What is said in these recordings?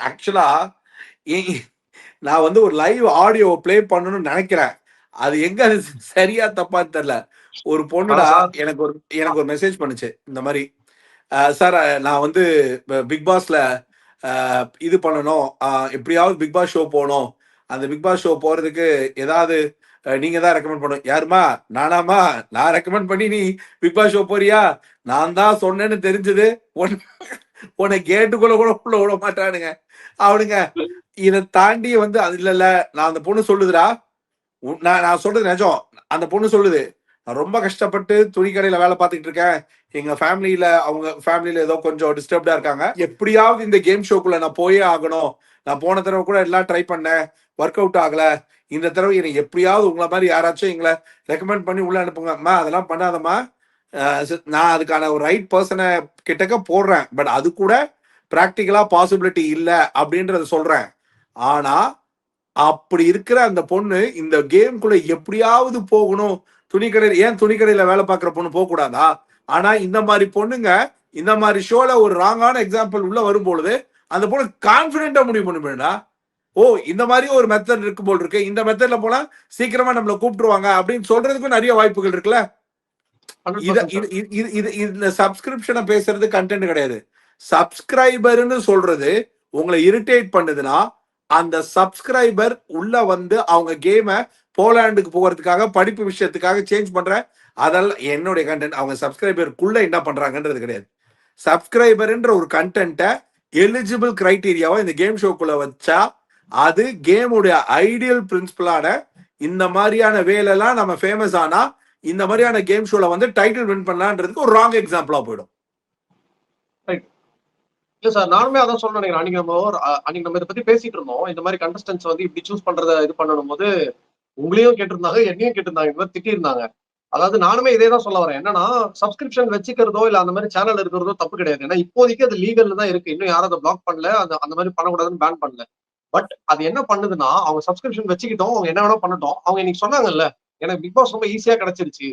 ஆக்சுவலா நான் வந்து ஒரு லைவ் ஆடியோ ப்ளே பண்ணணும்னு நினைக்கிறேன். அது எங்க அது சரியா தப்பான்னு தெரியல. ஒரு ஆனா பொண்ணுடா சார் எனக்கு ஒரு மெசேஜ் பண்ணுச்சு. இந்த மாரி சார் நான் வந்து பிக் பாஸ்ல இது பண்ணணும். எப்படியாவது பிக் பாஸ் ஷோ போகணும். அந்த பிக் பாஸ் ஷோ போறதுக்கு ஏதாவது நீங்க தான் ரெக்கமெண்ட் பண்ணணும். யாருமா நானாமா? நான் ரெக்கமெண்ட் பண்ணி நீ பிக் பாஸ் ஷோ போறியா? நான் தான் சொன்னேன்னு தெரிஞ்சது. உன்னை கேட்டுக்குள்ள கூட உள்ள விட மாட்டானுங்க அவனுங்க. இதை தாண்டி வந்து அது இல்ல நான் அந்த பொண்ணு சொல்லுதுடா. நான் சொல்றது நிஜம். அந்த பொண்ணு சொல்லுது, நான் ரொம்ப கஷ்டப்பட்டு துணி கடையில வேலை பார்த்துக்கிட்டு இருக்கேன். எங்க ஃபேமிலியில அவங்க ஃபேமிலியில ஏதோ கொஞ்சம் டிஸ்டர்ப்டா இருக்காங்க. எப்படியாவது இந்த கேம் ஷோக்குள்ள நான் போயே ஆகணும். நான் போன தடவை கூட எல்லாம் ட்ரை பண்ணேன், ஒர்க் அவுட் ஆகல. இந்த தடவை என்னை எப்படியாவது உங்களை மாதிரி யாராச்சும் எங்களை ரெக்கமெண்ட் பண்ணி உள்ள அனுப்புங்க. அம்மா அதெல்லாம் பண்ணாதம்மா. நான் அதுக்கான ஒரு ரைட் பர்சனை கிட்டக்க போடுறேன். பட் அது கூட பிராக்டிக்கலா பாசிபிலிட்டி இல்லை அப்படின்றத சொல்றேன். ஆனா அப்படி இருக்கிற அந்த பொண்ணு இந்த கேம்குள்ள எப்படியாவது போகணும். துணிக்கடையில் ஏன் துணிக்கடையில வேலை பார்க்குற பொண்ணு போக கூடாதா? ஆனா இந்த மாதிரி பொண்ணுங்க இந்த மாதிரி ஷோல ஒரு ராங்கான எக்ஸாம்பிள் உள்ள வரும்பொழுது அந்த பொண்ணு கான்பிடென்டா முடிவு பண்ணுவேடா. ஓ இந்த மாதிரி ஒரு மெத்தட் இருக்கு போல் இருக்கு, இந்த மெத்தட்ல போனா சீக்கிரமா நம்மள கூப்பிட்டுருவாங்க அப்படின்னு சொல்றதுக்கும் நிறைய வாய்ப்புகள் இருக்குல்ல. இந்த சப்ஸ்கிரிப்ஷனை பேசுறது கண்டென்ட் கிடையாது. சப்ஸ்கிரைபர்னு சொல்றது உங்களை இரிட்டேட் பண்ணுதுன்னா அந்த சப்ஸ்கிரைபர் உள்ள வந்து அவங்க கேமை போலாண்டுக்கு போகிறதுக்காக படிப்பு விஷயத்துக்காக சேஞ்ச் பண்ற அதெல்லாம் என்னுடைய கண்டென்ட். அவங்க சப்ஸ்கிரைபருக்குள்ள என்ன பண்றாங்கன்றது கிடையாது. சப்ஸ்கிரைபர்ன்ற ஒரு கண்டென்ட்டை எலிஜிபிள் கிரைட்டீரியாவை இந்த கேம் ஷோக்குள்ள வச்சா அது கேமுடைய ஐடியல் பிரின்சிபலான இந்த மாதிரியான வேலைலாம் நம்ம ஃபேமஸ் ஆனா இந்த மாதிரியான கேம் ஷோல வந்து டைட்டில் வின் பண்ணலான்றதுக்கு ஒரு ராங் எக்ஸாம்பிளா போயிடும். இல்ல சார், நானுமே அதான் சொல்ல நினைக்கிறேன். அன்னைக்கு நம்ம இதை பத்தி பேசிட்டு இருந்தோம். இந்த மாதிரி கண்டஸ்டன்ஸ் வந்து இப்படி சூஸ் பண்றத இது பண்ணணும் போது உங்களையும் கேட்டிருந்தாங்க, என்னையும் கேட்டிருந்தாங்க, இந்த மாதிரி திட்டி இருந்தாங்க. அதாவது நானுமே இதே தான் சொல்ல வரேன். என்னன்னா சப்ஸ்கிரிப்ஷன் வச்சுக்கிறதோ இல்ல அந்த மாதிரி சேனல் இருக்கிறதோ தப்பு கிடையாது. ஏன்னா இப்போதைக்கு அது லீகல்ல தான் இருக்கு. இன்னும் யாரும் அதை பிளாக் பண்ணல, அந்த மாதிரி பண்ணக்கூடாதுன்னு பேன் பண்ணல. பட் அது என்ன பண்ணுதுன்னா, அவங்க சப்ஸ்கிரிப்ஷன் வச்சுக்கிட்டோம், அவங்க என்ன வேணா பண்ணட்டும். அவங்க இன்னைக்கு சொன்னாங்கல்ல, எனக்கு பிக் பாஸ் ரொம்ப ஈஸியா கிடைச்சிருச்சு,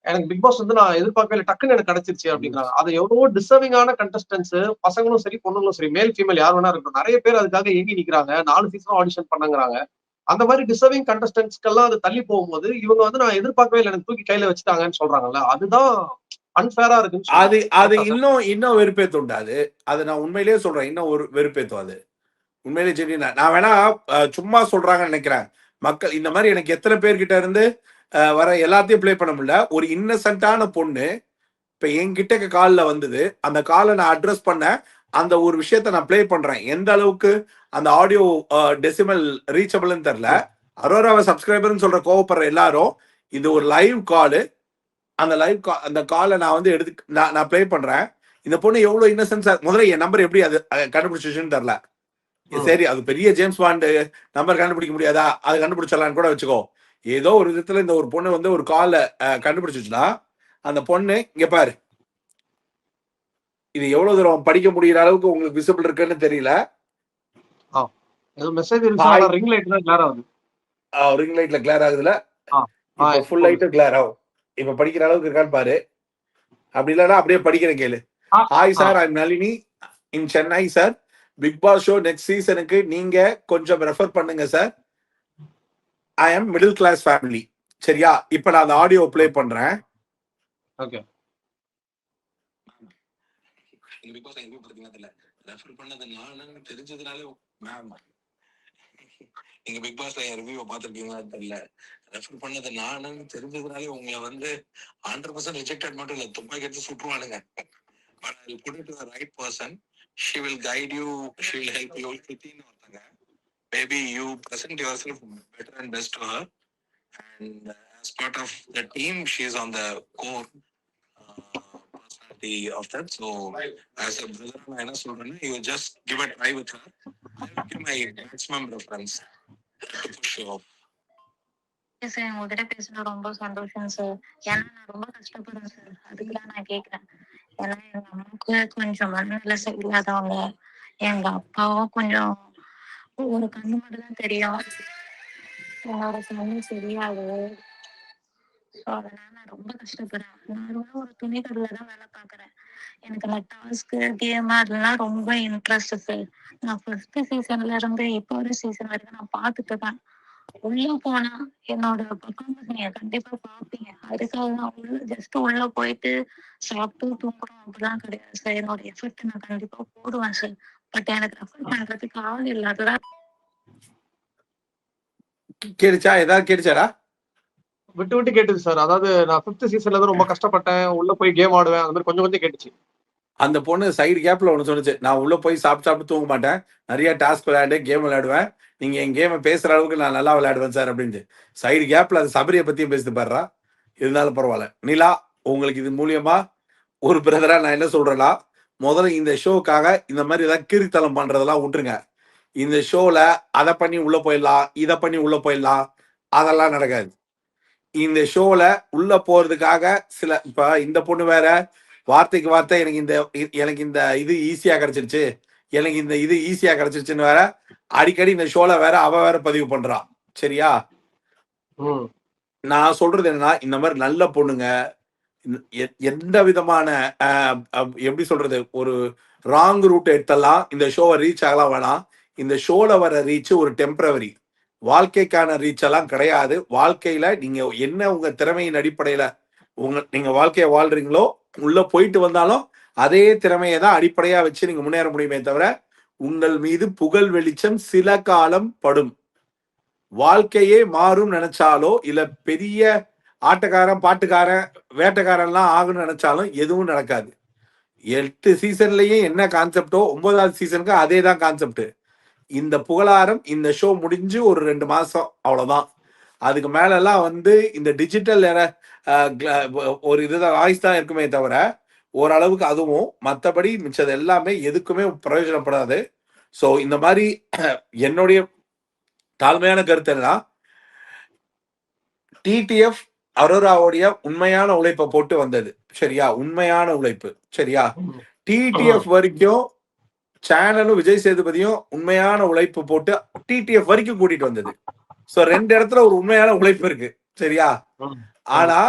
எனக்கு பிக் பாஸ் வந்து நான் எதிர்பார்க்கவே டக்குன்னு எனக்கு கிடைச்சிருச்சு அப்படிங்கிறாங்க. அது எவ்வளவோ டிசர்விங்கான கண்டஸ்டன்ஸ், பசங்களும் சரி பொண்ணுங்களும் சரி, மேல் ஃபீமேல் யார் வேணா இருக்கட்டும், நிறைய பேர் அதுக்காக ஏங்கி நிக்கிறாங்க. 4 சீசனும் ஆடிஷன் பண்ணாங்கிறாங்க. அந்த மாதிரி டிசர்விங் கண்டஸ்டன்ஸ்க்கெல்லாம் அது தள்ளி போகும்போது இவங்க வந்து நான் எதிர்பார்க்கவே இல்லை, எனக்கு தூக்கி கையில வச்சுட்டாங்கன்னு சொல்றாங்கல்ல, அதுதான் அன்ஃபேரா இருக்குன்னு அது சொல்றேன். அது கரெக்டா சார்? இன்னும் வெறுப்பேத்தும். அது நான் உண்மையிலேயே சொல்றேன், இன்னும் ஒரு வெறுப்பேத்தும். அது உண்மையிலேயே சரி. நான் வேணா சும்மா சொல்றாங்கன்னு நினைக்கிறேன். மக்கள் இந்த மாதிரி எனக்கு எத்தனை பேர்கிட்ட இருந்து வர எல்லாத்தையும் ப்ளே பண்ண முடியல. ஒரு இன்னசென்ட்டான பொண்ணு இப்ப என்கிட்ட காலில் வந்தது. அந்த காலை நான் அட்ரஸ் பண்ண அந்த ஒரு விஷயத்த நான் ப்ளே பண்றேன். எந்த அளவுக்கு அந்த ஆடியோ டெசிமல் ரீச்சபிள்னு தெரியல. அரோராவை சப்ஸ்கிரைபர்னு சொல்ற கோவப்படுற எல்லாரும் இது ஒரு லைவ் காலு. அந்த காலை நான் வந்து எடுத்து நான் ப்ளே பண்றேன். இந்த பொண்ணு எவ்வளவு இன்னசென்ஸா முதல்ல என் நம்பர் எப்படி அது கண்டுபிடிச்சிச்சுன்னு தெரியல. சரி அது பெரிய ஜேம்ஸ் பாண்டு நம்பர் கண்டுபிடிக்க முடியாதா? அது கண்டுபிடிச்சிடலான்னு கூட வச்சுக்கோ. ஏதோ ஒரு விதத்துல இந்த ஒரு பொண்ணு வந்து ஒரு காலை கண்டுபிடிச்சிச்சுன்னா அந்த பொண்ணு இங்க பாரு, இது எவ்வளவு தூரம் படிக்க முடியற அளவுக்கு உங்களுக்கு விசிபிள் இருக்குன்னு தெரியல. ஏதோ மெசேஜ் இருந்துச்சு, ஆனா ரிங் லைட் தான் கிளியர் ஆகுது. ரிங் லைட்ல கிளியர் ஆகுதுல. இப்ப ஃபுல் லைட்டும் கிளியர் ஆகும். இப்ப படிக்கிற அளவுக்கு இருக்கான்னு பாரு. அப்படி இல்லைன்னா அப்படியே படிக்கிறேன் கேளு. Hi sir, I am Nalini in Chennai sir. Bigg Boss show next சீசனுக்கு நீங்க கொஞ்சம் ரெஃபர் பண்ணுங்க sir. I am middle class family. சரியா? இப்ப நான் அந்த ஆடியோ ப்ளே பண்றேன். ஓகே. பிக் பாஸ் எங்க பாத்தீங்கன்னா தெரியல, ரெஃபர் பண்ணது நானுன்னு தெரிஞ்சதுனாலே மேம் நீங்க பிக் பாஸ்ல என் ரிவ்யூவை பார்த்துருக்கீங்களா தெரியல, ரெஃபர் பண்ணது நானுன்னு தெரிஞ்சதுனாலே உங்களை வந்து 100% ரிஜெக்டட் மட்டும் இல்ல, துப்பாக்கி எடுத்து சுட்டுருவானுங்க. But I will put it to the right person. She will guide you, she will help you. கிருத்தின்னு ஒருத்தங்க, maybe you present yourself better and best to her. And as part of the team, she is on the core personality of that. So, as a brother, I know Sultana, you just give a try with her. I will give my maximum preference to push you off. Sir உங்ககிட்ட பேசுறது ரொம்ப சந்தோஷம் sir. ஏன்னா நான் ரொம்ப கஷ்டப்படுறேன் sir, அதுக்குதான் நான் கேட்கிறேன். ஏன்னா எங்க அம்மாவுக்கு கொஞ்சம் மனநிலை சரியில்லாதவங்க, எங்க அப்பாவும் கொஞ்சம் ஒரு கண்ணு மட்டும் தான் தெரியும், என்னோட கண்ணு தெரியாது. ஸோ அதனால நான் ரொம்ப கஷ்டப்படுறேன். நான் ரொம்ப ஒரு துணி கடையில தான் வேலை பார்க்குறேன். எனக்கு அந்த டாஸ்க் கேம் அதெல்லாம் ரொம்ப இன்ட்ரெஸ்ட் சார். நான் ஃபர்ஸ்ட் சீசன்ல இருந்து இப்போ ஒரு சீசன் வரைக்கும் நான் பார்த்துட்டு தான். உள்ள போனா என்னோட பர்ஃபார்மன்ஸ் நீங்க கண்டிப்பா பாப்பீங்க. அதுக்காக தான் ஜஸ்ட் உள்ள போயிட்டு சாப்பிட்டு தூங்குறோம் அப்படிலாம் கிடையாது சார். என்னோட எஃபர்ட் நான் கண்டிப்பா போடுவேன் சார். பட் எனக்கு ரெஃபர் பண்றதுக்கு ஆள் இல்லாததான். கேட்டுச்சா? ஏதாவது கேட்டுச்சாடா? விட்டு விட்டு கேட்டுது சார். அதாவது நான் 5th சீசன்ல இருந்து ரொம்ப கஷ்டப்பட்டேன், உள்ள போய் கேம் ஆடுவேன், அந்த மாதிரி கொஞ்சம் கொஞ்சம் கேட்டுச்சு. அந்த பொண்ணு சைடு கேப்ல ஒன்று சொன்னுச்சு, நான் உள்ள போய் சாப்பிட்டு தூங்க மாட்டேன், நிறைய டாஸ்க் விளையாண்டு கேம் விளையாடுவேன், நீங்க என் கேமை பேசுற அளவுக்கு நான் நல்லா விளையாடுவேன் சார் அப்படின்ட்டு. சைடு கேப்ல அது சபரியை பத்தியும் பேசிட்டு பாடுறா. இருந்தாலும் பரவாயில்ல. நிலா, உங்களுக்கு இது மூலியமா ஒரு பிரதரா நான் என்ன சொல்றேன்னா, முதல்ல இந்த ஷோக்காக இந்த மாதிரி ஏதாவது கீர்த்தனம் பண்றதெல்லாம் விட்டுருங்க. இந்த ஷோல அதை பண்ணி உள்ள போயிடலாம், இதை பண்ணி உள்ள போயிடலாம், அதெல்லாம் நடக்காது. இந்த ஷோல உள்ள போறதுக்காக சில இப்ப இந்த பொண்ணு வேற வார்த்தைக்கு வார்த்தை எனக்கு இந்த இது ஈஸியா கிடைச்சிருச்சு, எனக்கு இந்த இது ஈஸியா கிடைச்சிருச்சுன்னு வேற அடிக்கடி இந்த ஷோல வேற அவ வேற பதிவு பண்றான். சரியா? நான் சொல்றது என்னன்னா, இந்த மாதிரி நல்ல பொண்ணுங்க எந்த விதமான எப்படி சொல்றது, ஒரு ராங் ரூட் எடுத்தெல்லாம் இந்த ஷோவை ரீச் ஆகலாம் வேணாம். இந்த ஷோல வர ரீச் ஒரு டெம்பரவரி, வாழ்க்கைக்கான ரீச் எல்லாம் கிடையாது. வாழ்க்கையில நீங்க என்ன உங்க திறமையின் அடிப்படையில நீங்க வாழ்க்கையை வாழ்றீங்களோ, உள்ள போயிட்டு வந்தாலும் அதே திறமையை தான் அடிப்படையா வச்சு நீங்க முன்னேற முடியுமே தவிர, உங்கள் மீது புகழ் வெளிச்சம் சில காலம் படும். வாழ்க்கையே மாறும் நினைச்சாலோ இல்ல பெரிய ஆட்டக்காரன் பாட்டுக்காரன் வேட்டைக்காரன்லாம் ஆகணும்னு நினைச்சாலும் எதுவும் நடக்காது. 8 சீசன்லயே என்ன கான்செப்டோ 9வது சீசனுக்கு அதே தான் கான்செப்ட். இந்த புகழாரம் இந்த ஷோ முடிஞ்சு ஒரு 2 மாசம் அவ்வளவுதான். அதுக்கு மேல எல்லாம் இந்த டிஜிட்டல் ஒரு இதுதான் வாய்ஸ் தான் இருக்குமே தவிர ஓரளவுக்கு அதுவும், மற்றபடி மிச்சது எல்லாமே எதுக்குமே பிரயோஜனப்படாது. ஸோ இந்த மாதிரி என்னுடைய தாழ்மையான கருத்து என்னன்னா, டிடிஎஃப் அரோராவுடைய உண்மையான உழைப்பை போட்டு வந்தது. சரியா? உண்மையான உழைப்பு. சரியா? டிடிஎஃப் வரைக்கும் சேனலும் விஜய் சேதுபதியும் உண்மையான உழைப்பு போட்டு டிடிஎஃப் வரைக்கும் கூட்டிட்டு வந்தது. சோ 2 இடத்துல ஒரு உண்மையான உழைப்பு இருக்கு. சரியா? ஆனா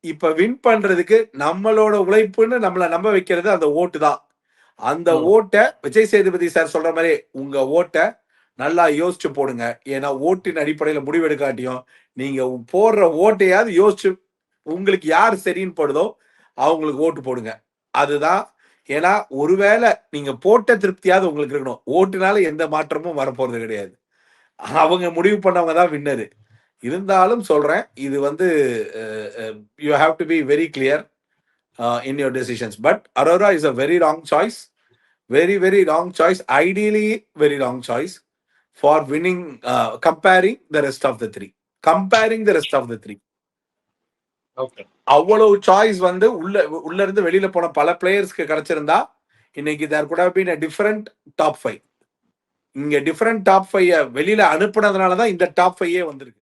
இப்ப வின் பண்றதுக்கு நம்மளோட உழைப்புன்னு நம்மள நம்ப வைக்கிறது அந்த ஓட்டு தான். அந்த ஓட்டை விஜய் சேதுபதி சார் சொல்ற மாதிரி உங்க ஓட்டை நல்லா யோசிச்சு போடுங்க. ஏன்னா ஓட்டின் அடிப்படையில முடிவெடுக்காட்டியும் நீங்க போடுற ஓட்டையாவது யோசிச்சு உங்களுக்கு யார் சரின்னு படுதோ அவங்களுக்கு ஓட்டு போடுங்க. அதுதான். ஏன்னா ஒருவேளை நீங்க போட்ட திருப்தியாவது உங்களுக்கு இருக்கணும். ஓட்டுனால எந்த மாற்றமும் வரப்போறது கிடையாது. அவங்க முடிவு பண்ணவங்க தான் வின்னரு. இருந்தாலும் சொல்றேன், இது you have to be very clear in your decisions. But Aurora is a very wrong choice. Very, very wrong choice. Ideally, very wrong choice for winning, comparing the rest of the three. Comparing the rest of the three. Okay. அவ்வளவு choice உள்ள இருந்து வெளியில போன பல பிளேயர்ஸ்க்கு கிடைச்சிருந்தா இன்னைக்கு there could have been a different top 5. இங்க different top 5 வெளியில அனுப்புனதுனால தான் இந்த டாப் 5 வந்திருக்கு.